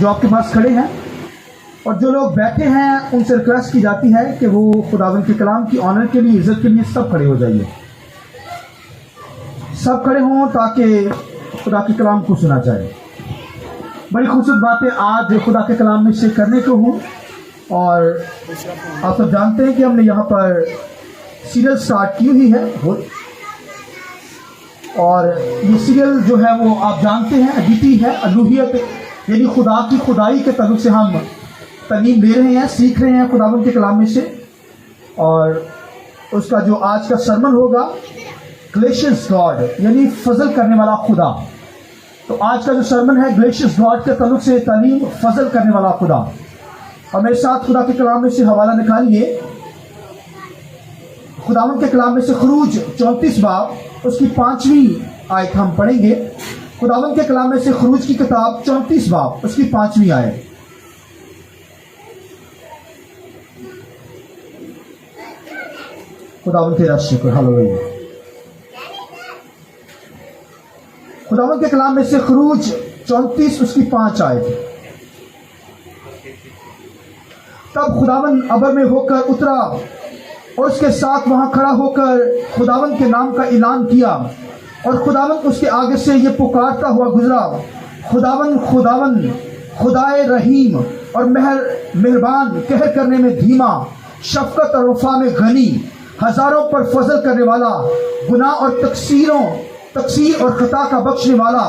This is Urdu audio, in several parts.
جو آپ کے پاس کھڑے ہیں اور جو لوگ بیٹھے ہیں ان سے ریکویسٹ کی جاتی ہے کہ وہ خداوند کے کلام کی آنر کے لیے، عزت کے لیے سب کھڑے ہو جائیے، سب کھڑے ہوں تاکہ خدا کے کلام کو سنا جائے۔ بڑی خوبصورت باتیں آج خدا کے کلام میں سے کرنے کو ہوں، اور آپ سب جانتے ہیں کہ ہم نے یہاں پر سیریل سٹارٹ کی ہوئی ہے، اور یہ سیریل جو ہے وہ آپ جانتے ہیں اڈیٹی ہے، الوہیت یعنی خدا کی خدائی کے تعلق سے ہم تعلیم لے رہے ہیں، سیکھ رہے ہیں خداوند کے کلام میں سے۔ اور اس کا جو آج کا سرمن ہوگا گریشیس گاڈ یعنی فضل کرنے والا خدا، تو آج کا جو سرمن ہے گریشیس گاڈ کے تعلق سے تعلیم فضل کرنے والا خدا۔ اور میرے ساتھ خدا کے کلام میں سے حوالہ نکالیے، خداوند کے کلام میں سے خروج 34 باب اس کی 5ویں آیت ہم پڑھیں گے۔ خداوند کے کلام میں سے خروج کی کتاب 34 باب اس کی 5ویں آیت۔ خداوند تیرا شکر، ہاللویا۔ خداوند کے کلام میں سے خروج 34 اس کی 5 آیت۔ تب خداوند ابر میں ہو کر اترا اور اس کے ساتھ وہاں کھڑا ہو کر خداوند کے نام کا اعلان کیا، اور خداوند اس کے آگے سے یہ پکارتا ہوا گزرا، خداوند خداوند خدائے رحیم اور مہربان، قہر کرنے میں دھیما، شفقت اور وفا میں غنی، ہزاروں پر فضل کرنے والا، گناہ اور تقصیر اور خطا کا بخشنے والا،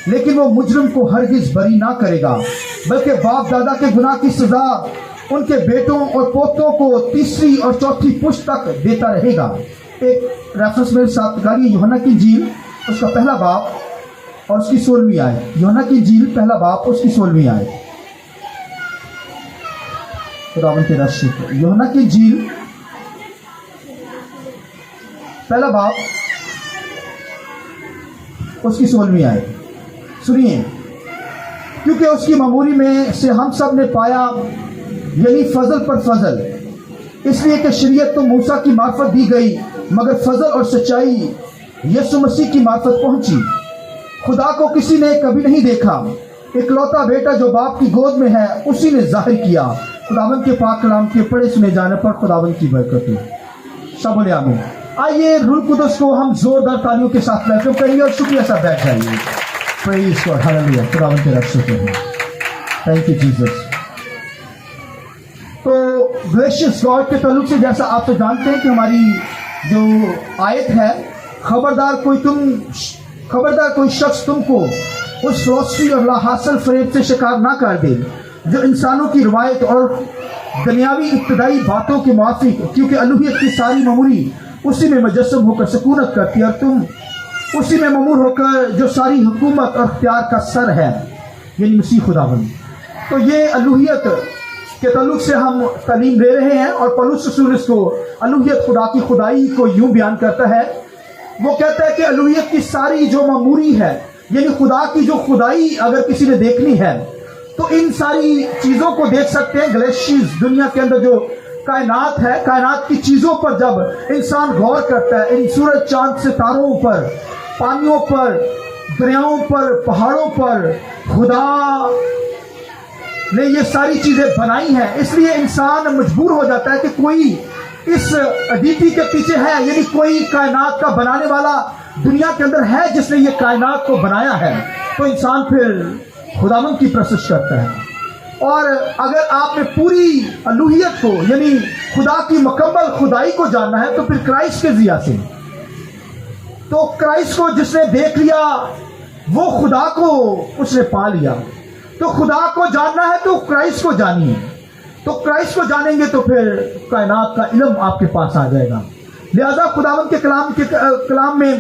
لیکن وہ مجرم کو ہرگز بری نہ کرے گا، بلکہ باپ دادا کے گناہ کی سزا ان کے بیٹوں اور پوتوں کو 3ری اور 4تھی پشت تک دیتا رہے گا۔ ایک ریفرنس میرے ساتھ نکالیے، یوحنا کی انجیل اس کا پہلا باب اور اس کی 16ویں آیت۔ یوحنا کی انجیل پہلا باب اس کی 16ویں آیت۔ خداوند تیرا شکر۔ یوحنا کی انجیل پہلا باب اس کی 16ویں آیت سنیے، کیونکہ اس کی معمولی میں سے ہم سب نے پایا، یعنی فضل پر فضل، اس لیے کہ شریعت تو موسیٰ کی معرفت دی گئی، مگر فضل اور سچائی یسوع مسیح کی معرفت پہنچی۔ خدا کو کسی نے کبھی نہیں دیکھا، اکلوتا بیٹا جو باپ کی گود میں ہے اسی نے ظاہر کیا۔ خداوند کے پاک کلام کے پڑھے سنے جانے پر خداوند کی برکت ہو۔ سب بولے آمین۔ آئیے روح القدس کو ہم زوردار تالیوں کے ساتھ ویلکم کریے اور شکریہ سے بیٹھ جائیے۔ پریز گاڈ، ہاللویا۔ خداوند تیرا شکر ہے، تھینک یو جیسس۔ تو گریشیس گاڈ کے تعلق سے جیسا آپ تو جانتے ہیں کہ ہماری جو آیت ہے، خبردار کوئی شخص تم کو اس فلسفی اور لا حاصل فریب سے شکار نہ کر دے جو انسانوں کی روایت اور دنیاوی ابتدائی باتوں کے موافق، کیونکہ الوہیت کی ساری معموری اسی میں مجسم ہو کر سکونت کرتی ہے، اور تم اسی میں ممور ہو کر جو ساری حکومت اور اختیار کا سر ہے، یعنی مسیح خداوند۔ تو یہ الوہیت کے تعلق سے ہم تعلیم لے رہے ہیں، اور پولس رسول اس کو الوہیت خدا کی خدائی کو یوں بیان کرتا ہے، وہ کہتا ہے کہ الوہیت کی ساری جو معموری ہے، یعنی خدا کی جو خدائی اگر کسی نے دیکھنی ہے تو ان ساری چیزوں کو دیکھ سکتے ہیں۔ گلیشیز دنیا کے اندر جو کائنات ہے، کائنات کی چیزوں پر جب انسان غور کرتا ہے، ان سورج چاند ستاروں پر، پانیوں پر، دریاؤں پر، پہاڑوں پر، خدا نے یہ ساری چیزیں بنائی ہیں، اس لیے انسان مجبور ہو جاتا ہے کہ کوئی اس ڈیٹی کے پیچھے ہے، یعنی کوئی کائنات کا بنانے والا دنیا کے اندر ہے جس نے یہ کائنات کو بنایا ہے، تو انسان پھر خداوند کی پرستش کرتا ہے۔ اور اگر آپ نے پوری الوہیت کو یعنی خدا کی مکمل خدائی کو جاننا ہے تو پھر کرائسٹ کے ذریعہ سے، تو کرائسٹ کو جس نے دیکھ لیا وہ خدا کو اس نے پا لیا۔ تو خدا کو جاننا ہے تو کرائسٹ کو جانیے، تو کرائسٹ کو جانیں گے تو پھر کائنات کا علم آپ کے پاس آ جائے گا۔ لہذا خداوند کے کلام میں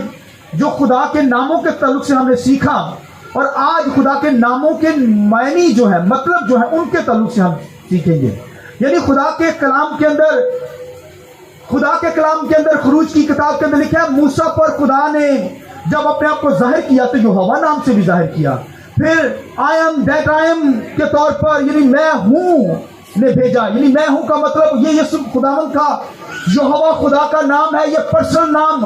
جو خدا کے ناموں کے تعلق سے ہم نے سیکھا، اور آج خدا کے ناموں کے معنی جو ہے، مطلب جو ہے، ان کے تعلق سے ہم سیکھیں گے۔ یعنی خدا کے کلام کے اندر خروج کی کتاب کے اندر لکھا ہے، موسیٰ پر خدا نے جب اپنے آپ کو ظاہر کیا تو یہوہ نام سے بھی ظاہر کیا، پھر I am that I am کے طور پر، یعنی میں ہوں نے بھیجا، یعنی میں ہوں کا مطلب یہ یسوع خداوند کا یہوہ خدا کا نام ہے، یہ پرسنل نام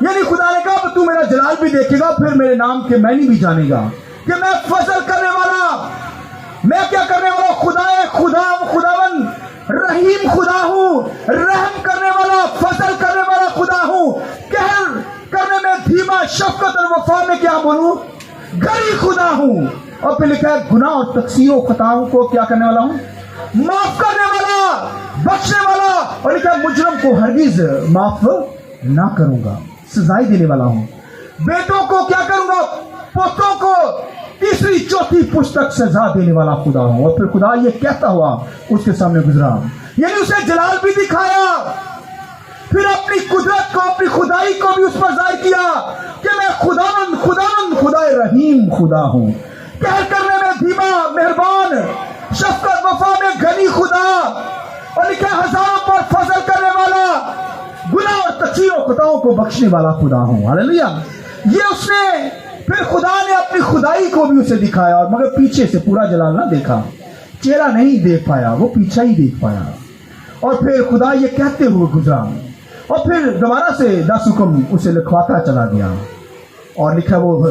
یعنی خدا نے کہا تو میرا جلال بھی دیکھے گا، پھر میرے نام کے معنی بھی جانے گا کہ میں فضل کرنے والا، میں کیا کرنے والا، خداون رحیم خدا ہوں، رحم کرنے والا، فضل کرنے والا خدا ہوں، قہر کرنے میں دھیما، شفقت اور وفا میں کیا بولوں، گری خدا ہوں۔ اور پھر لکھا ہے گناہ اور تقصیر و خطاؤں کو کیا کرنے والا ہوں، معاف کرنے والا، بخشنے والا، اور لکھا ہے مجرم کو ہرگز معاف نہ کروں گا، سزائے دینے والا ہوں، بیٹوں کو کیا کروں گا، پوتوں کو تیسری چوتھی پشت تک سزا دینے والا خدا ہوں۔ اور پھر خدا یہ کہتا ہوا اس کے سامنے گزرا، یعنی اسے جلال بھی دکھایا، پھر اپنی قدرت کو، اپنی خدائی کو بھی اس پر ظاہر کیا کہ میں خداوند خدا رحیم خدا ہوں، قہر کرنے میں دھیما، مہربان، شفقت وفا میں غنی خدا، اور لکھا ہزاروں پر فضل کرنے والا، گناہ اور تقصیر و خطاؤں کو بخشنے والا خدا ہوں۔ ہاللیلویا۔ یہ اس نے پھر خدا نے اپنی خدائی کو بھی اسے دکھایا، اور مگر پیچھے سے پورا جلال نہ دیکھا، چہرہ نہیں دیکھ پایا، وہ پیچھا ہی دیکھ پایا۔ اور پھر خدا یہ کہتے ہوئے گزرا، اور پھر دوبارہ سے 10 حکم اسے لکھواتا چلا گیا، اور لکھا وہ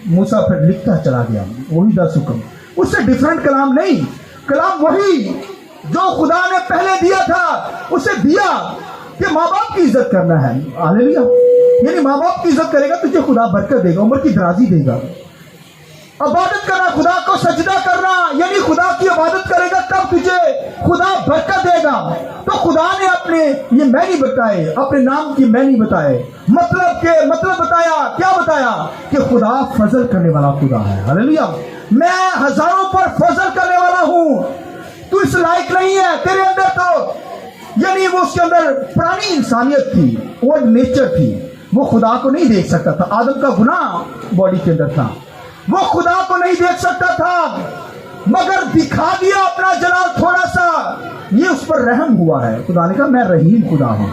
موسیٰ پھر لکھتا چلا گیا وہی 10 حکم، اس سے ڈیفرنٹ کلام نہیں، کلام وہی جو خدا نے پہلے دیا تھا، اسے دیا کہ ماں باپ کی عزت کرنا ہے۔ ہاللیلویا۔ یعنی ماں باپ کی عزت کرے گا تجھے خدا برکت دے گا، عمر کی درازی دے گا۔ عبادت کرنا، خدا کو سجدہ کرنا، یعنی خدا کی عبادت کرے گا تب تجھے خدا برکت دے گا۔ تو خدا نے اپنے یہ معنی بتائے، اپنے نام کی معنی بتائے، مطلب بتایا، کیا بتایا کہ خدا فضل کرنے والا خدا ہے۔ ہاللیلویا۔ میں ہزاروں پر فضل کرنے والا ہوں، تو اس لائق نہیں ہے، تیرے اندر تو یعنی وہ اس کے اندر پرانی انسانیت تھی، اولڈ نیچر تھی، وہ خدا کو نہیں دیکھ سکتا تھا، آدم کا گناہ باڈی کے اندر تھا، وہ خدا کو نہیں دیکھ سکتا تھا، مگر دکھا دیا اپنا جلال تھوڑا سا، یہ اس پر رحم ہوا ہے۔ خدا نے کہا میں رحیم خدا ہوں،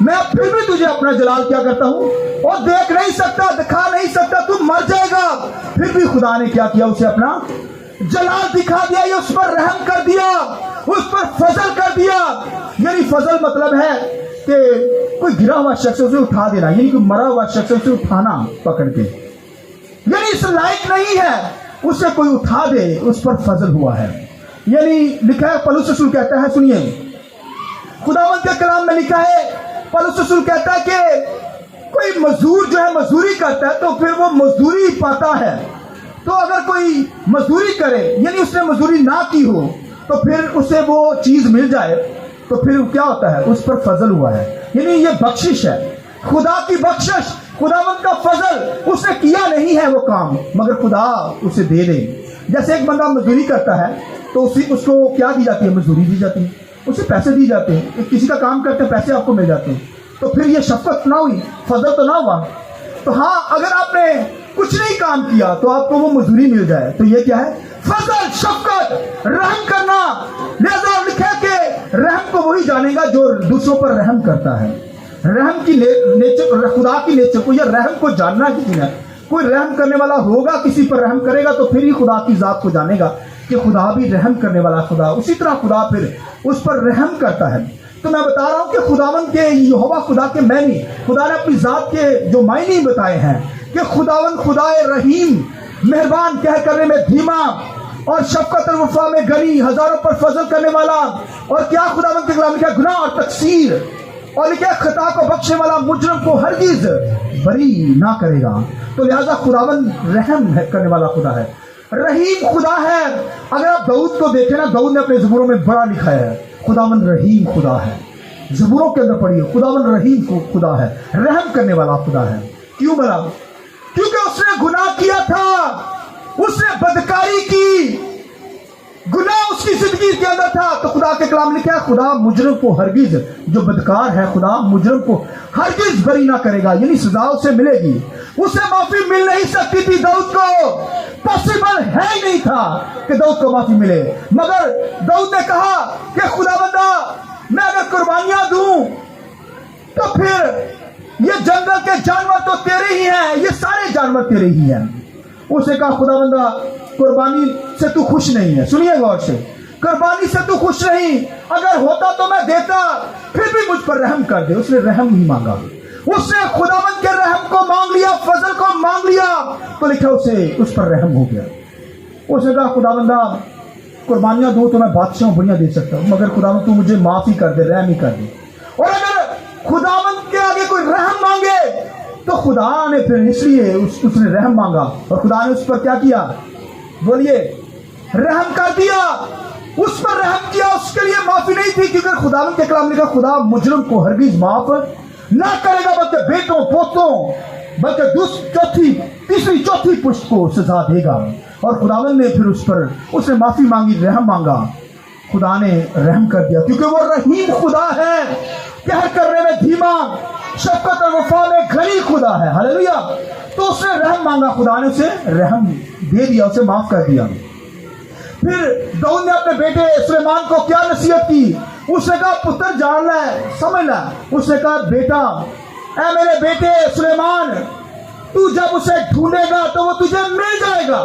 میں پھر بھی تجھے اپنا جلال کیا کرتا ہوں، اور دیکھ نہیں سکتا، دکھا نہیں سکتا، تو مر جائے گا، پھر بھی خدا نے کیا کیا، اسے اپنا جلال دکھا دیا، یہ اس پر رحم کر دیا، اس پر فضل کر دیا۔ یعنی فضل مطلب ہے کہ کوئی گرا ہوا شخص اسے اٹھا دینا، یعنی کوئی مرا ہوا شخص اسے اٹھانا پکڑ کے، یعنی اس لائق نہیں ہے، اسے کوئی اٹھا دے، اس پر فضل ہوا ہے۔ یعنی لکھا ہے، پولس رسول کہتا ہے، سنیے خداوند کے کلام میں لکھا ہے، پولس رسول کہتا ہے کہ کوئی مزدور جو ہے مزدوری کرتا ہے تو پھر وہ مزدوری پاتا ہے، تو اگر کوئی مزدوری کرے یعنی اس نے مزدوری نہ کی ہو تو پھر اسے وہ چیز مل جائے تو پھر کیا ہوتا ہے، اس پر فضل ہوا ہے، یعنی یہ بخشش ہے، خدا کی بخشش، خداوند کا فضل، اس نے کیا نہیں ہے وہ کام مگر خدا اسے دے دے۔ جیسے ایک بندہ مزدوری کرتا ہے تو اس کو کیا دی جاتی ہے، مزدوری دی جاتی ہے، اسے پیسے دی جاتے ہیں، کسی کا کام کرتے ہیں پیسے آپ کو مل جاتے ہیں، تو پھر یہ شفقت نہ ہوئی، فضل تو نہ ہوا۔ تو ہاں اگر آپ نے کچھ نہیں کام کیا تو آپ کو وہ مزدوری مل جائے تو یہ کیا ہے، فضل، شفقت، رحم کرنا۔ لہذا لکھا کہ رحم کو وہی جانے گا جو دوسروں پر رحم کرتا ہے۔ رحم کی نیچر، خدا کی نیچر کو یا رحم کو جاننا کسی نے، کوئی رحم کرنے والا ہوگا کسی پر رحم کرے گا تو پھر ہی خدا کی ذات کو جانے گا کہ خدا بھی رحم کرنے والا خدا، اسی طرح خدا پھر اس پر رحم کرتا ہے۔ تو میں بتا رہا ہوں کہ خداوند کے یہوہ خدا کے معنی، خدا نے اپنی ذات کے جو معنی بتائے ہیں کہ خداوند خدا رحیم، مہربان، قہر کرنے میں دھیما، اور شفقت اور وفا میں غنی، ہزاروں پر فضل کرنے والا، اور کیا خداوند کے کلام لکھا، گناہ اور تقصیر، اور لکھا خطا کو بخشنے والا، مجرم کو ہرگز بری نہ کرے گا۔ تو لہذا خداوند رحم کرنے والا خدا ہے، رحیم خدا ہے۔ اگر آپ داؤد کو دیکھیں نا، داؤد نے اپنے زبوروں میں بڑا لکھا ہے خداوند رحیم خدا ہے، زبوروں کے اندر پڑھیے خداوند رحیم خدا ہے، رحم کرنے والا خدا ہے۔ کیوں بلا؟ کیونکہ اس نے گناہ کیا تھا، اس نے بدکاری کی، گناہ اس کی زندگی کے اندر تھا، تو خدا کے کلام لکھا ہے خدا مجرم کو ہرگز، جو بدکار ہے خدا مجرم کو ہرگز بری نہ کرے گا، یعنی سزا اسے ملے گی۔ اسے معافی مل نہیں سکتی تھی، داؤد کو پاسبل ہے ہی نہیں تھا کہ داؤد کو معافی ملے، مگر داؤد نے کہا کہ خدا بندہ میں اگر قربانیاں دوں تو پھر یہ جنگل کے جانور تو تیرے ہی ہیں، یہ سارے جانور تیرے ہی ہیں۔ اسے کہا خدا بندہ قربانی سے تو خوش نہیں ہے، سنیے غور سے، قربانی سے تو خوش نہیں، اگر ہوتا تو میں دیتا، پھر بھی مجھ پر رحم کر دے۔ اس نے رحم نہیں مانگا، اس نے خداوند کے رحم کو مانگ لیا، فضل کو مانگ لیا، تو لکھا اسے اس پر رحم ہو گیا۔ اس نے کہا خداوندہ قربانیاں دو تو میں بادشاہوں بڑیاں دے سکتا ہوں، مگر خداوند تو مجھے معاف ہی کر دے، رحم ہی کر دے۔ اور اگر خداوند کے آگے کوئی رحم مانگے تو خدا نے پھر اس لیے اس نے رحم مانگا، اور خدا نے اس پر کیا کیا؟ بولیے، رحم کر دیا، اس پر رحم کیا۔ اس کے لیے معافی نہیں تھی، کیونکہ خداوند کے کلام نے کہا خدا مجرم کو ہرگز معاف نہ کرے گا، بلکہ بیٹوں پوتوں بلکہ تیسری چوتھی پشت کو سزا دے گا۔ اور خداوند نے پھر اس نے معافی مانگی، رحم مانگا، خدا نے رحم کر دیا، کیونکہ وہ رحیم خدا ہے، قہر کرنے میں دھیما، شفقت اور وفا میں غنی خدا ہے۔ ہلیلویا۔ تو اس نے رحم مانگا، خدا نے اسے رحم دے دیا، اسے معاف کر دیا۔ پھر داؤد نے اپنے بیٹے سلیمان کو کیا نصیحت کی؟ اس نے کہا پتر جان لے، سمجھ لے۔ اس نے کہا بیٹا، اے میرے بیٹے سلیمان، تو جب اسے ڈھونڈے گا تو وہ تجھے مل جائے گا۔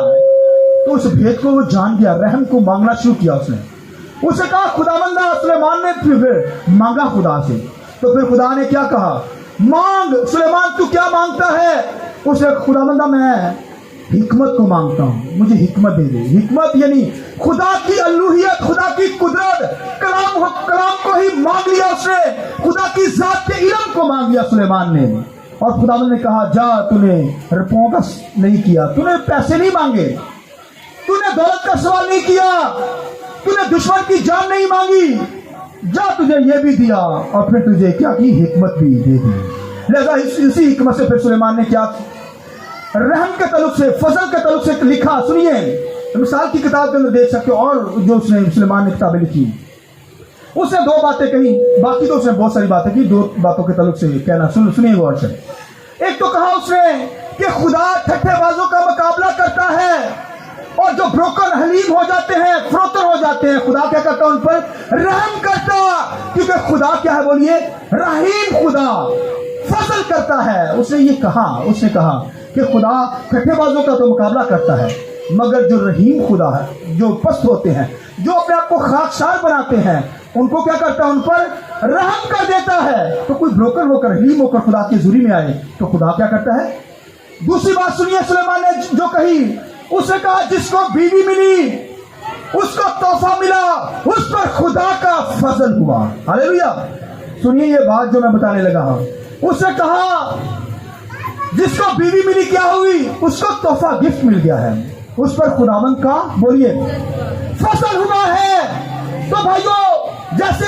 تو اس بھید کو وہ جان گیا، رحم کو مانگنا شروع کیا اس نے۔ اسے کہا خداوندہ، سلیمان نے پھر مانگا خدا سے، تو پھر خدا نے کیا کہا؟ مانگ سلیمان، تو کیا مانگتا ہے؟ اس نے خداوندہ میں حکمت کو مانگتا ہوں، مجھے حکمت دے دے۔ حکمت یعنی خدا کی الوہیت، خدا کی قدرت، کلام کو ہی مانگ لیا اس نے، خدا کی ذات کے علم کو مانگ لیا سلیمان نے۔ اور خداوند نے کہا جا، تو نے روپوں کا نہیں کیا، تو نے پیسے نہیں مانگے، تو نے دولت کا سوال نہیں کیا، تو نے دشمن کی جان نہیں مانگی، جا تجھے یہ بھی دیا، اور پھر تجھے کیا کی؟ حکمت بھی دے دی۔ لہذا اسی حکمت سے پھر سلیمان نے کیا رحم کے تعلق سے، فضل کے تعلق سے لکھا۔ سنیے، مثال کی کتاب کے اندر دیکھ سکتے ہو، اور جو اس نے سلیمان نے کتابیں لکھی، اس نے دو باتیں کہی، باقی تو اس نے بہت ساری باتیں کی، دو باتوں کے تعلق سے کہنا سنیے غور سے۔ ایک تو کہا اس نے کہ خدا ٹھٹھے بازوں کا مقابلہ کرتا ہے، اور جو بروکن حلیم ہو جاتے ہیں، فروتن ہو جاتے ہیں، خدا کیا کرتا ان پر؟ رحم کرتا، کیونکہ خدا کیا ہے؟ بولیے، رحیم خدا، فضل کرتا ہے۔ اس نے یہ کہا، اس نے کہا کہ خدا ٹھٹھے بازوں کا تو مقابلہ کرتا ہے، مگر جو رحیم خدا ہے، جو پست ہوتے ہیں، جو اپنے آپ کو خاکسار بناتے ہیں، ان کو کیا کرتا ہے؟ ان پر رحم کر دیتا ہے۔ تو کوئی بروکن ہو کر، حلیم ہو کر خدا کی حضوری میں آئے تو خدا کیا کرتا ہے؟ دوسری بات سنیے سلیمان نے جو کہی، اس نے کہا جس کو بیوی ملی، اس کو تحفہ ملا، اس پر خدا کا فضل ہوا۔ ہلیلویا۔ سنیے یہ بات جو میں بتانے لگا ہوں، اس نے کہا جس کو بیوی ملی کیا ہوئی؟ اس کو تحفہ گفٹ مل گیا ہے، اس پر خداوند کا بولیے فضل ہوا ہے۔ تو بھائیو، جیسے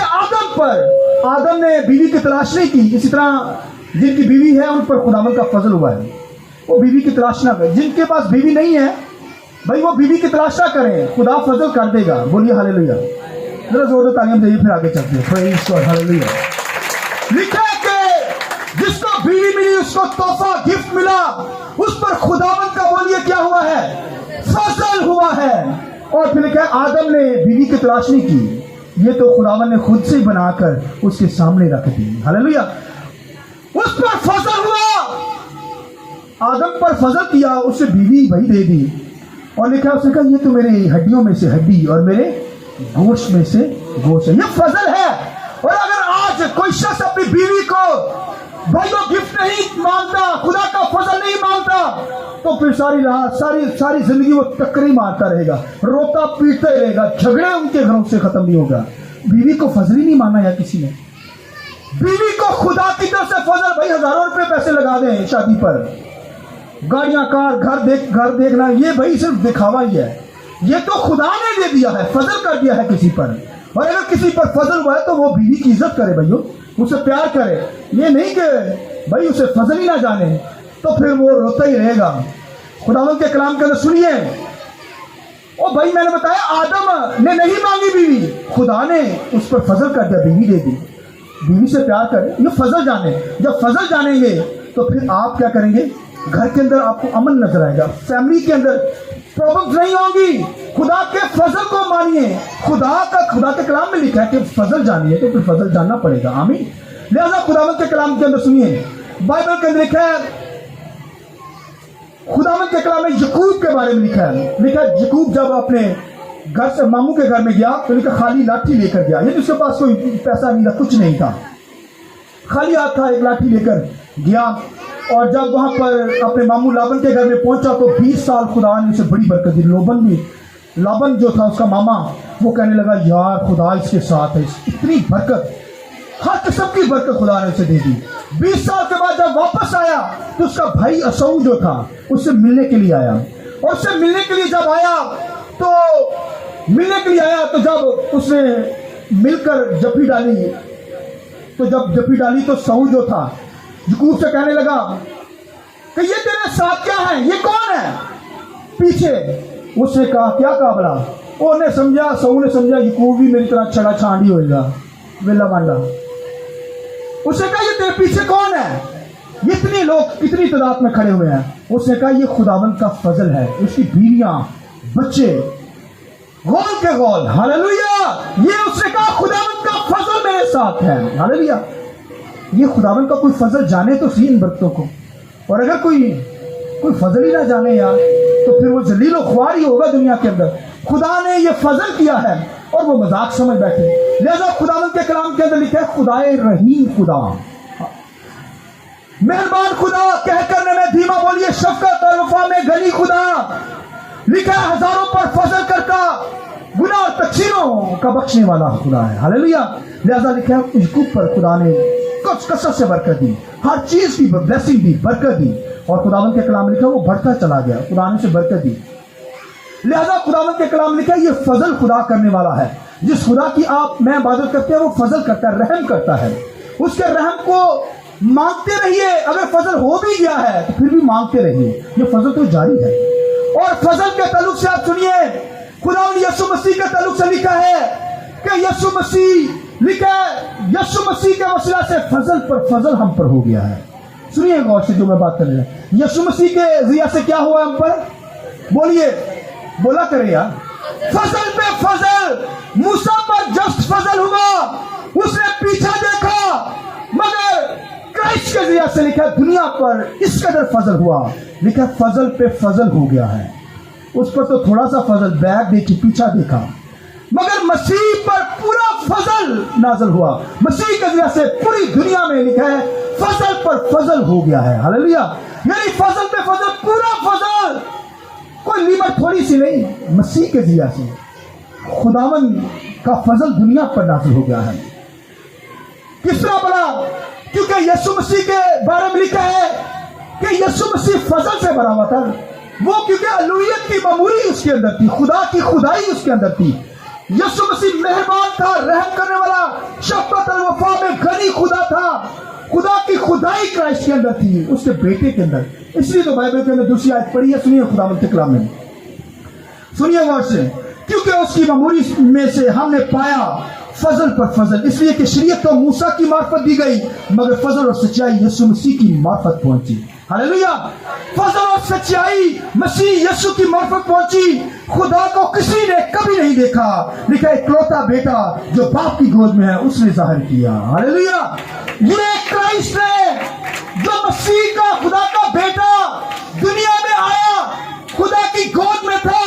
آدم نے بیوی کی تلاش نہیں کی، اسی طرح جن کی بیوی ہے ان پر خداوند کا فضل ہوا ہے، وہ بیوی کی تلاش نہ کریں۔ جن کے پاس بیوی نہیں ہے بھائی، وہ بیوی کی تلاش نہ کریں، خدا فضل کر دے گا۔ بولیے ہلیلویا۔ ذرا زور سے تعلیم دے، پھر آگے چلتے ہیں۔ پریز گاڈ، ہلیلویا۔ لکھا ہے کہ جس کو بیوی ملی اس کو تحفہ گفٹ ملا، اس پر خداوند کا بولیے کیا ہوا ہے؟ فضل ہوا ہے۔ اور پھر لکھا ہے آدم نے بیوی کی تلاش نہیں کی، یہ تو خداوند نے خود سے بنا کر اس کے سامنے رکھ دی۔ ہلیلویا۔ اس پر فضل ہوا، آدم پر فضل کیا، اس سے بیوی وہی دے دی، اور لکھا اس نے کہا یہ تو میرے ہڈیوں میں سے ہڈی اور میرے گوشت میں سے گوشت ہے، یہ فضل ہے۔ اور اگر آج کوئی شخص اپنی بیوی کو بھائیو گفٹ نہیں مانگتا، خدا کا فضل نہیں مانگتا، تو پھر ساری رات ساری زندگی وہ ٹکری مارتا رہے گا، روتا پیٹتا ہی رہے گا، جھگڑے ان کے گھروں سے ختم نہیں ہوگا۔ بیوی کو فضل ہی نہیں مانا یا کسی نے، بیوی کو خدا کی طرف سے فضل، بھائی ہزاروں روپے پیسے لگا دیں شادی پر، گاڑیاں، کار، گھر دیکھنا، یہ بھائی صرف دکھاوا ہی ہے، یہ تو خدا نے دے دیا ہے، فضل کر دیا ہے کسی پر۔ اور اگر کسی پر فضل ہوا ہے تو وہ بیوی کی عزت کرے بھائیو، اسے پیار کرے، یہ نہیں کہ بھائی اسے فضل ہی نہ جانے، تو پھر وہ روتا ہی رہے گا۔ خداوند کے کلام کے اندر سنیے، او بھائی میں نے بتایا آدم نے نہیں مانگی بیوی، خدا نے اس پر فضل کر دیا، بیوی دے دی۔ بیوی سے پیار کرے، یہ فضل جانے۔ جب فضل جانیں گے تو پھر آپ کیا کریں گے؟ گھر کے اندر آپ کو امن نظر آئے گا، فیملی کے اندر پرابلمز نہیں ہوں گی۔ خدا کے فضل کو مانیے، خدا کے کلام میں لکھا ہے کہ فضل جانیے، تو پھر فضل جاننا پڑے گا۔ آمین۔ لہذا خداوند کے کلام کے اندر سنیے، بائبل کے اندر لکھا ہے، خداوند کے کلام میں یعقوب کے بارے میں لکھا ہے یعقوب جب اپنے گھر سے ماموں کے گھر میں گیا تو لکھا خالی لاٹھی لے کر گیا، یعنی اس کے پاس کوئی پیسہ نہیں تھا، کچھ نہیں تھا، خالی ہاتھ تھا، ایک لاٹھی لے کر گیا اور جب وہاں پر اپنے ماموں لابن کے گھر میں پہنچا تو 20 سال خدا نے اسے بڑی برکت دی. لابن جو تھا اس کا ماما وہ کہنے لگا یار خدا اس کے ساتھ ہے, اتنی برکت ہر قسم کی برکت خدا نے اسے دے دی. 20 سال کے بعد جب واپس آیا تو اس کا بھائی اسو جو تھا اس سے ملنے کے لیے آیا, اور اس سے ملنے کے لیے جب آیا تو جب اس نے مل کر جپی ڈالی تو سو جو تھا یعقوب سے کہنے لگا کہ یہ تیرے ساتھ کیا ہے, یہ کون ہے پیچھے. اس نے کہا کیا کہا بلا, سو نے سمجھا یعقوب بھی میری طرح چھڑا چھانڈی ہوئے گا ویلا مانڈا. اس نے کہا یہ تیرے پیچھے کون ہے, یہ اتنے لوگ کتنی تعداد میں کھڑے ہوئے ہیں. اس نے کہا یہ خداوند کا فضل ہے, اس کی بیویاں بچے غول کے غول. ہاللویا, یہ اس نے کہا خداوند کا فضل میرے ساتھ ہے. ہاللویا, یہ خداوند کا کوئی فضل جانے تو سی ان برکتوں کو, اور اگر کوئی فضل ہی نہ جانے یار تو پھر وہ ذلیل و خوار ہی ہوگا دنیا کے اندر. خدا نے یہ فضل کیا ہے اور وہ مذاق سمجھ بیٹھے. لہذا خداوند کے کلام کے اندر لکھا ہے خدائے رحیم خدا, مہربان خدا, کہہ کرنے میں دھیما بولیے شفقت اور وفا میں غنی خدا. لکھا ہے ہزاروں پر فضل کرتا, گناہ اور تقصیروں کا بخشنے والا خدا ہے. ہاللویا. لہذا لکھا ہے یعقوب پر خدا نے کثرت سے برکت دی, ہر چیز کی بلیسنگ دی, برکت دی, اور خداوند کے کلام لکھا وہ بڑھتا چلا گیا, خدا نے اسے برکت دی. لہذا خداوند کے کلام لکھا یہ فضل خدا کرنے والا ہے. جس خدا کی آپ میں عبادت کرتے ہیں وہ فضل کرتا ہے, رحم کرتا ہے. اس کے رحم کو مانگتے رہیے, اگر فضل ہو بھی گیا ہے تو پھر بھی مانگتے رہیے, یہ فضل تو جاری ہے. اور فضل کے تعلق سے آپ سنیے, خداوند یسوع مسیح کے تعلق سے لکھا ہے کہ یسوع مسیح کے وسیلہ سے فضل پر فضل ہم پر ہو گیا ہے. سنیے غور سے جو میں بات کر رہا ہوں, یسوع مسیح کے ذریعے سے کیا ہوا ہم پر, بولیے, بولا کرے یار, فضل پہ فضل. موسیٰ پر جسٹ فضل ہوا, اس نے پیچھے دیکھا, مگر کرائسٹ کے ذریعے سے لکھا دنیا پر اس قدر فضل ہوا, لکھا فضل پہ فضل ہو گیا ہے. اس پر تو تھوڑا سا فضل, بیک دیکھی, پیچھا دیکھا, مگر مسیح پر پورا فضل نازل ہوا. مسیح کے ذریعے سے پوری دنیا میں لکھا ہے فضل پر فضل ہو گیا ہے. ہاللویا, یعنی فضل پہ فضل, پورا فضل, کوئی لیمٹ تھوڑی سی نہیں. مسیح کے ذریعے سے خداوند کا فضل دنیا پر نازل ہو گیا ہے. کس طرح بنا, کیونکہ یسوع مسیح کے بارے میں لکھا ہے کہ یسوع مسیح فضل سے بنا ہوا تھا. وہ کیونکہ الوہیت کی معمولی اس کے اندر تھی, خدا کی خدائی اس کے اندر تھی. یسوع مسیح مہربان تھا, رحم کرنے والا, شفقت اور وفا میں غنی خدا تھا. خدا کی خدائی کرائسٹ کے اندر تھی, اس کے بیٹے کے اندر. اس لیے تو بائبل کے اندر دوسری آیت پڑھی ہے, سنیے خداوند کے کلام میں, سنیے غور سے, کیونکہ اس کی معمولی میں سے ہم نے پایا فضل پر فضل. اس لیے کہ شریعت تو موسیٰ کی معرفت دی گئی, مگر فضل اور سچائی یسوع مسیح کی معرفت پہنچی. ہاللویا, فضل اور سچائی مسیح یسوع کی معرفت پہنچی. خدا کو کسی نے کبھی نہیں دیکھا, لکھا اکلوتا بیٹا جو باپ کی گود میں ہے اس نے ظاہر کیا. ہاللویا, یہ کرائسٹ ہے جو مسیح کا, خدا کا بیٹا دنیا میں آیا, خدا کی گود میں تھا.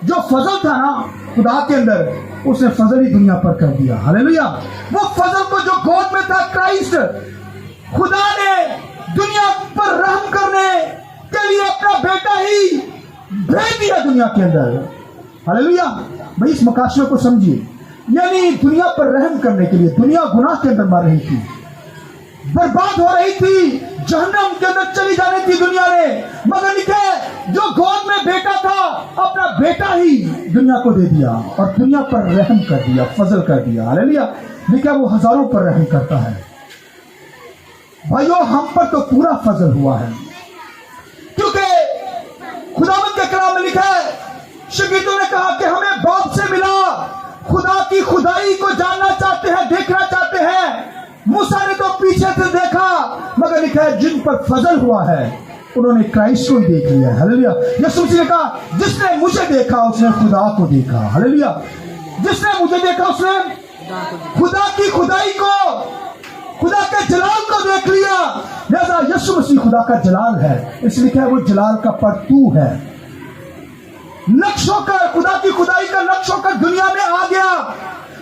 جو فضل تھا نا خدا کے اندر, اس نے فضل ہی دنیا پر کر دیا. ہاللویا, وہ فضل کو جو گود میں تھا کرائسٹ, خدا نے دنیا پر رحم کرنے کے لیے اپنا بیٹا ہی بھیج دیا دنیا کے اندر. ہاللویا, بھائی اس مقاصد کو سمجھیے, یعنی دنیا پر رحم کرنے کے لیے. دنیا گناہ کے اندر مر رہی تھی, برباد ہو رہی تھی, جہنم کے اندر چلی جانی تھی دنیا نے, مگر لکھے جو گود میں بیٹا تھا اپنا بیٹا ہی دنیا کو دے دیا اور دنیا پر رحم کر دیا, فضل کر دیا. ہاللویا, لکھا وہ ہزاروں پر رحم کرتا ہے. بھائیو, ہم پر تو پورا فضل ہوا ہے, کیونکہ خداوند کے کلام میں لکھا ہے, شاگردوں نے کہا کہ ہمیں باپ سے ملا, خدا کی خدائی کو جاننا چاہتے ہیں, دیکھنا چاہتے ہیں. موسیٰ نے تو پیچھے سے دیکھا, مگر لکھا ہے جن پر فضل ہوا ہے انہوں نے کرائسٹ کو ہی دیکھ لیا. ہاللویا, یسوع مسیح نے کہا جس نے مجھے دیکھا اس نے خدا کو دیکھا. ہاللویا, جس نے مجھے دیکھا اس نے خدا کی خدائی کو, خدا کے جلال کو دیکھ لیا. لہذا یسوع مسیح خدا کا جلال ہے, اس لیے کہ وہ جلال کا پرتو ہے. نقش ہو کر, خدا کی خدائی کا نقش ہو کر دنیا میں آ گیا.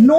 9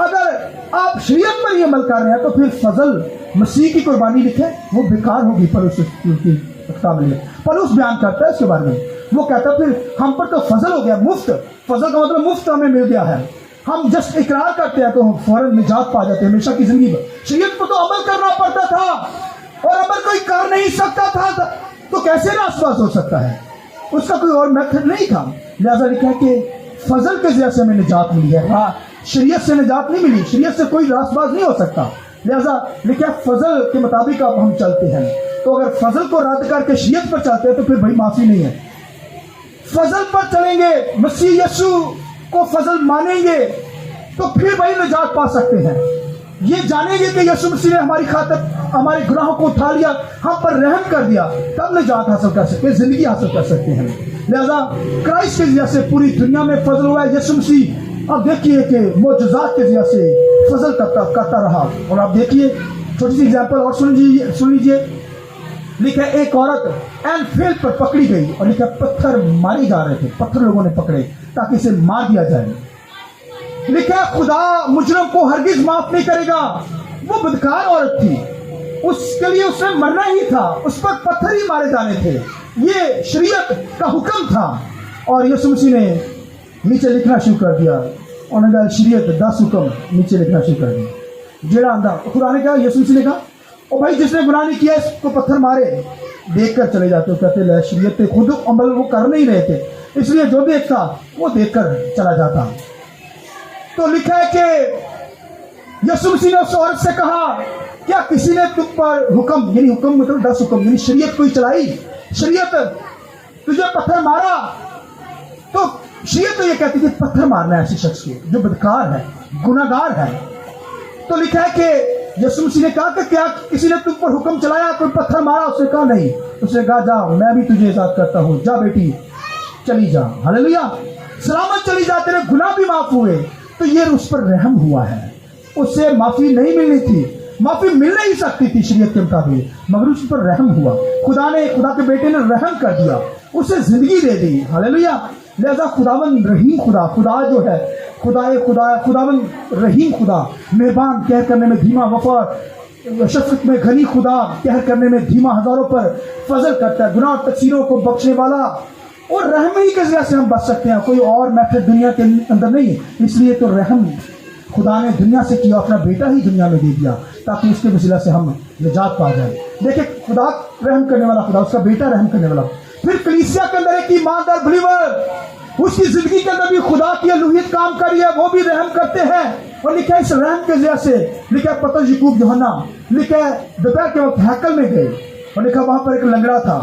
اگر آپ شریعت پر یہ عمل کر رہے ہیں تو پھر فضل مسیح کی قربانی لکھیں وہ بیکار ہوگی. پولس بیان کرتا ہے اس کے بارے میں. وہ کہتا ہے پھر ہم پر تو فضل ہو گیا, مفت. فضل کا مطلب مفت ہمیں مل گیا ہے. ہم جسٹ اقرار کرتے ہیں تو ہم فوراً نجات پا جاتے ہیں ہمیشہ کی زندگی میں. شریعت پر تو عمل کرنا پڑتا تھا اور عمل کوئی کر نہیں سکتا تھا تو کیسے راست باز ہو سکتا ہے؟ اس کا کوئی اور میتھڈ نہیں تھا. لہٰذا لکھا ہے کہ فضل کے ذریعے سے ہمیں نجات ملی ہے. ہاں شریعت سے نجات نہیں ملی, شریعت سے کوئی راست باز نہیں ہو سکتا. لہٰذا لکھا ہے فضل کے مطابق اب ہم چلتے ہیں. تو اگر فضل کو رد کر کے شریعت پر چلتے ہیں تو پھر بھائی معافی نہیں ہے. فضل پر چلیں گے, مسیح یسوع کو فضل مانیں گے تو پھر بھائی نجات پا سکتے ہیں. یہ جانیں گے کہ یسوع مسیح نے ہماری خاطر ہمارے گناہوں کو اٹھا لیا, ہم پر رحم کر دیا, تب نجات حاصل کر سکتے ہیں, زندگی حاصل کر سکتے ہیں. لہذا کرائسٹ کے ذریعے سے پوری دنیا میں فضل ہوا ہے. یسوع مسیح اب دیکھیے کہ معجزات کے ذریعے سے فضل کرتا رہا. اور آپ دیکھیے چھوٹی سی ایگزامپل اور سن لیجیے. لکھا ہے ایک عورت این فیلڈ پر پکڑی گئی اور لکھا پتھر مارے جا رہے تھے, پتھر لوگوں نے پکڑے تاکہ اسے مار دیا جائے. لکھا ہے خدا مجرم کو ہرگز معاف نہیں کرے گا. وہ بدکار عورت تھی, اس کے لیے اس نے مرنا ہی تھا, اس پر پتھر ہی مارے جانے تھے. یہ شریعت کا حکم تھا. اور یسوع مسیح نے نیچے لکھنا شروع کر دیا. انہوں نے کہا شریعت 10 حکم نیچے لکھنا شروع کر دیا. جڑا آندھا خدا نے کہا, یسوع مسیح نے کہا او بھائی جس نے گناہ نہیں کیا اس کو پتھر مارے. دیکھ کر چلے جاتے, کہتے لے شریعت پہ خود عمل وہ کر نہیں رہے تھے, اس لیے جو دیکھتا وہ دیکھ کر چلا جاتا. تو لکھا ہے کہ یسوع مسیح نے اس عورت سے کہا کیا کسی نے تم پر حکم, یعنی حکم مطلب 10 حکم, یعنی شریعت کوئی چلائی, شریعت تجھے پتھر مارا. تو شریعت تو یہ کہتی کہ پتھر مارنا ہے ایسے شخص کو جو بدکار ہے, گناہ گار ہے. تو لکھا ہے کہ یسوع مسیح نے کہا کہ کیا کسی نے تم پر حکم چلایا, کوئی پتھر مارا؟ اس نے کہا نہیں. اس نے کہا جا میں بھی تجھے اطاعت کرتا ہوں, جا بیٹی چلی جا, ہاللیلویا, سلامت چلی جا, تیرے گناہ بھی معاف ہوئے. تو یہ اس پر رحم ہوا ہے. اس سے معافی نہیں ملنی تھی, معافی مل نہیں سکتی تھی شریعت کے مطابق, مگر اس پر رحم ہوا. خدا کے بیٹے نے رحم کر دیا, اسے زندگی دے دی. ہاللیلویا. لہذا خداوند رحیم خدا جو ہے, خداوند رحیم خدا, مہربان, قہر کرنے میں دھیما, وفا شفقت میں غنی خدا, قہر کرنے میں دھیما, ہزاروں پر فضل کرتا ہے, گناہ تقصیروں کو بخشنے والا. اور رحم ہی کے ذریعے سے ہم بچ سکتے ہیں, کوئی اور میتھڈ دنیا کے اندر نہیں. اس لیے تو رحم خدا نے دنیا سے کیا, اپنا بیٹا ہی دنیا میں دے دیا تاکہ اس کے وسیلہ سے ہم نجات پا جائیں. دیکھیں خدا رحم کرنے والا خدا, اس کا بیٹا رحم کرنے والا. پھر کلیسیا کے اندر ایک ایماندار بلیور, اس کی زندگی کے اندر بھی خدا کی الوہیت کام کری ہے, وہ بھی رحم کرتے ہیں. اور لکھا ہے اس رحم کے ذریعے سے, لکھا ہے پترس, یعقوب, یوحنا, لکھا ہے دوپہر کے وقت ہیکل میں گئے اور لکھا وہاں پر ایک لنگڑا تھا.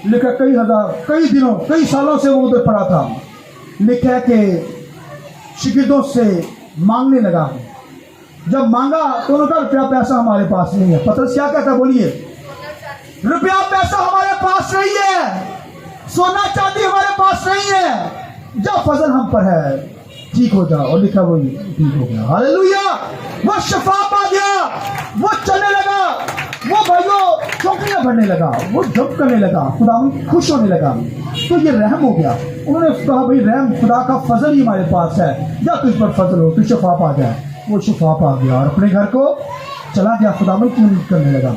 لکھا کئی دنوں کئی سالوں سے وہ ادھر پڑا تھا. لکھا ہے کہ شاگردوں سے مانگنے لگا. جب مانگا تو انہوں نے کہا روپیہ پیسہ ہمارے پاس نہیں ہے. پترس کیا کہتا ہے بولیے, روپیہ پیسہ ہمارے پاس نہیں ہے, سونا چاندی ہمارے پاس نہیں ہے, جا فضل ہم پر ہے, ٹھیک ہو جا. اور لکھا وہ ٹھیک ہو گیا. ہاللیلویا. وہ شفا پا گیا, وہ چلنے لگا, وہ بھائیوں چوکیاں بھرنے لگا, وہ جمپ کرنے لگا, خدا خوش ہونے لگا. تو یہ رحم ہو گیا. انہوں نے کہا بھائی رحم خدا کا فضل ہی ہمارے پاس ہے, یا تجھ پر فضل ہو, تو شفا پا جائے. وہ شفا پا گیا اور اپنے گھر کو چلا گیا, خدا کی امید کرنے لگا.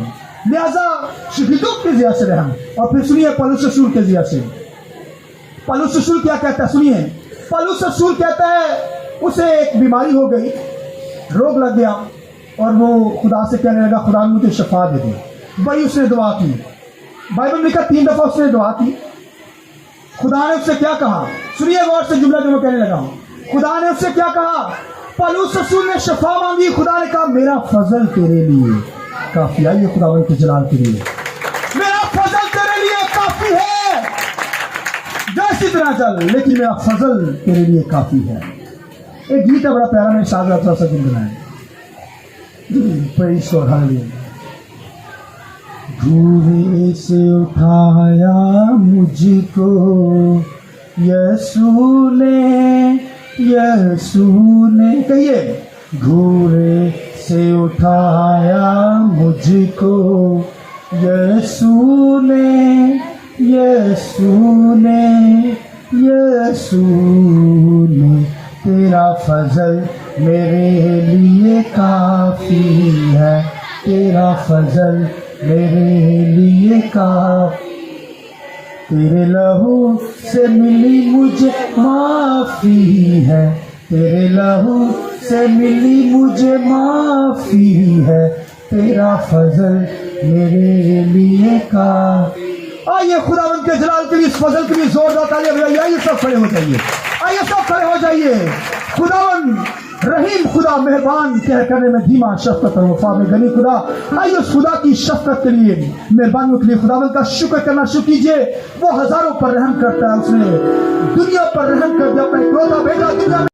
لہذا شاگردوں کے ذریعے سے رحم. اور پھر سنیے پولس رسول کے ذریعے سے, پولس رسول کیا کہتا ہے, سنیے. پولس رسول کہتا ہے اسے ایک بیماری ہو گئی, روگ لگ گیا, اور وہ خدا سے کہنے لگا خدا مجھے شفا دے دے. بھائی اس نے دعا کی, بائبل میں لکھا 3 دفعہ اس نے دعا کی. خدا نے اس سے کیا کہا, سنیے غور سے جملہ جو میں کہنے لگا ہوں. خدا نے اس سے کیا کہا, پولس رسول نے شفا مانگی, خدا نے کہا میرا فضل تیرے لیے کافی ہے. یہ خداوند کے جلال کے لیے, میرا فضل تیرے لیے کافی ہے, جیسی طرح چل, لیکن میرا فضل تیرے لیے کافی ہے. ایک گیت ہے بڑا پیارا, میں ساتھ رہا سا گنگنائیں. پریز گاڈ, ہاللیلویا. دھوئے سے اٹھایا مجھ کو یسوع نے, کہیے دھوئے سے اٹھایا مجھ کو یسوع نے تیرا فضل میرے لیے کافی ہے تیرا فضل میرے لیے کافی تیرے لہو سے ملی مجھے معافی ہے تیرے لہو سے ملی مجھے معافی ہے تیرا فضل میرے لیے کافی آئیے خداوند کے جلال کے لیے اس فضل کے لیے زوردار تالیاں بجائیے آئیے سب کھڑے ہو جائیے آئیے سب کھڑے ہو جائیے خداوند رحیم خدا مہربان کہہ کرنے میں دھیما شفقت اور وفا میں غنی خدا آئیے اس خدا کی شفقت کے لیے مہربانیوں کے لیے خداوند کا شکر کرنا شروع کیجیے وہ ہزاروں پر رحم کرتا ہے اس نے دنیا پر رحم کر دیا اپنا اکلوتا بیٹا دنیا